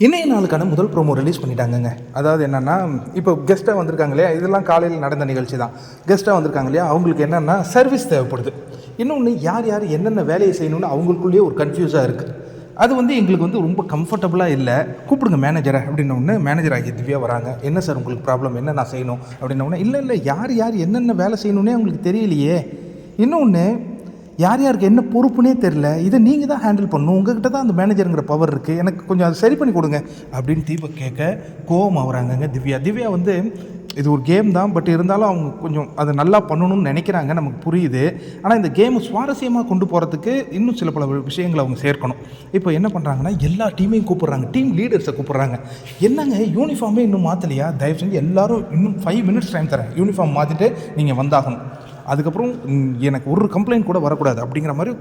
இன்றைய நாளுக்கான முதல் ப்ரோமோ ரிலீஸ் பண்ணிட்டாங்கங்க. அதாவது என்னென்னா, இப்போ கெஸ்ட்டாக வந்திருக்காங்க இல்லையா, இதெல்லாம் காலையில் நடந்த நிகழ்ச்சி தான். கெஸ்ட்டாக வந்திருக்காங்க இல்லையா, அவங்களுக்கு என்னென்னா சர்வீஸ் தேவைப்படுது. இன்னொன்று யார் யார் என்னென்ன வேலையை செய்யணும்னு அவங்களுக்குள்ளேயே ஒரு கன்ஃபியூஸாக இருக்குது. அது எங்களுக்கு ரொம்ப கம்ஃபர்டபுளாக இல்லை. கூப்பிடுங்க மேனேஜரை அப்படின்னோடனே மேனேஜர் ஆகிய திவ்யா வராங்க. என்ன சார் உங்களுக்கு ப்ராப்ளம், என்ன நான் செய்யணும் அப்படின்னோடனே, இல்லை யார் யார் என்னென்ன வேலை செய்யணுன்னே அவங்களுக்கு தெரியலையே. இன்னொன்று யார் யாருக்கு என்ன பொறுப்புனே தெரில, இதை நீங்கள் தான் ஹேண்டில் பண்ணணும், உங்கள்கிட்ட தான் அந்த மேனேஜருங்கிற பவர் இருக்குது, எனக்கு கொஞ்சம் அதை சரி பண்ணி கொடுங்க அப்படின்னு தீபக் கேட்க கோவம் ஆகுறாங்கங்க திவ்யா. திவ்யா இது ஒரு கேம் தான், பட் இருந்தாலும் அவங்க கொஞ்சம் அதை நல்லா பண்ணணும்னு நினைக்கிறாங்க, நமக்கு புரியுது. ஆனால் இந்த கேமை சுவாரஸ்யமாக கொண்டு போகிறதுக்கு இன்னும் சில பல விஷயங்களை அவங்க சேர்க்கணும். இப்போ என்ன பண்ணுறாங்கன்னா, எல்லா டீமையும் கூப்பிட்றாங்க, டீம் லீடர்ஸை கூப்பிட்றாங்க. என்னங்க யூனிஃபார்மே இன்னும் மாற்றலையா, தயவு செஞ்சு எல்லோரும் இன்னும் 5 மினிட்ஸ் டைம் தரேன், யூனிஃபார்ம் மாற்றிட்டு நீங்கள் வந்தாகணும், அதுக்கப்புறம் எனக்கு ஒரு கம்ப்ளைண்ட் கூட வரக்கூடாது அப்படிங்கிற மாதிரி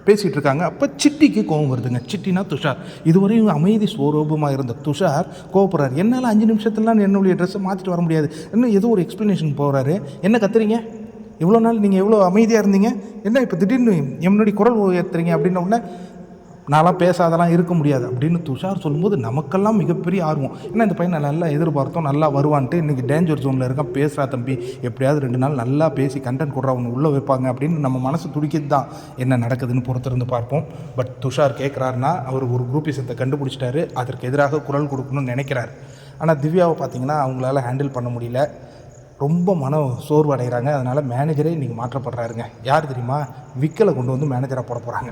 பேசிகிட்டு இருக்காங்க. அப்போ சிட்டிக்கு கோவம் வருதுங்க. சிட்டினா துஷார். இதுவரையும் அமைதி ஸ்வரூபமாக இருந்த துஷார் கோவப்படுறாரு. என்னால் 5 நிமிஷத்துலாம் என்னுடைய ட்ரெஸ்ஸை மாற்றிட்டு வர முடியாது, இன்னும் ஏதோ ஒரு எக்ஸ்ப்ளனேஷன் போகிறாரு. என்ன கத்துறீங்க, இவ்வளோ நாள் நீங்கள் எவ்வளோ அமைதியாக இருந்தீங்க, என்ன இப்போ திடீர்னு என்னுடைய குரல் உயர்த்துறீங்க அப்படின்ன உடனே, நான்லாம் பேசாதெல்லாம் இருக்க முடியாது அப்படின்னு துஷார் சொல்லும்போது நமக்கெல்லாம் மிகப்பெரிய ஆர்வம். ஏன்னா இந்த பையனை நல்லா எதிர்பார்த்தோம், நல்லா வருவான்ட்டு. இன்றைக்கி டேஞ்சர் ஜோனில் இருக்கான், பேசுகிறா தம்பி, எப்படியாவது 2 நாள் நல்லா பேசி கண்டென்ட் கொடுறா, அவனை உள்ளே வைப்பாங்க அப்படின்னு நம்ம மனசு துடிக்கிது தான். என்ன நடக்குதுன்னு பொறுத்திருந்து பார்ப்போம். பட் துஷார் கேட்குறாருன்னா அவர் ஒரு குரூப்பிசத்தை கண்டுபிடிச்சிட்டாரு, அதற்கு எதிராக குரல் கொடுக்கணும்னு நினைக்கிறார். ஆனால் திவ்யாவை பார்த்திங்கன்னா அவங்களால ஹேண்டில் பண்ண முடியல, ரொம்ப மன சோர்வு அடைகிறாங்க. அதனால் மேனேஜரே இன்றைக்கி மாற்றப்படுறாருங்க. யார் தெரியுமா, விக்கலை கொண்டு வந்து மேனேஜராக போட போகிறாங்க.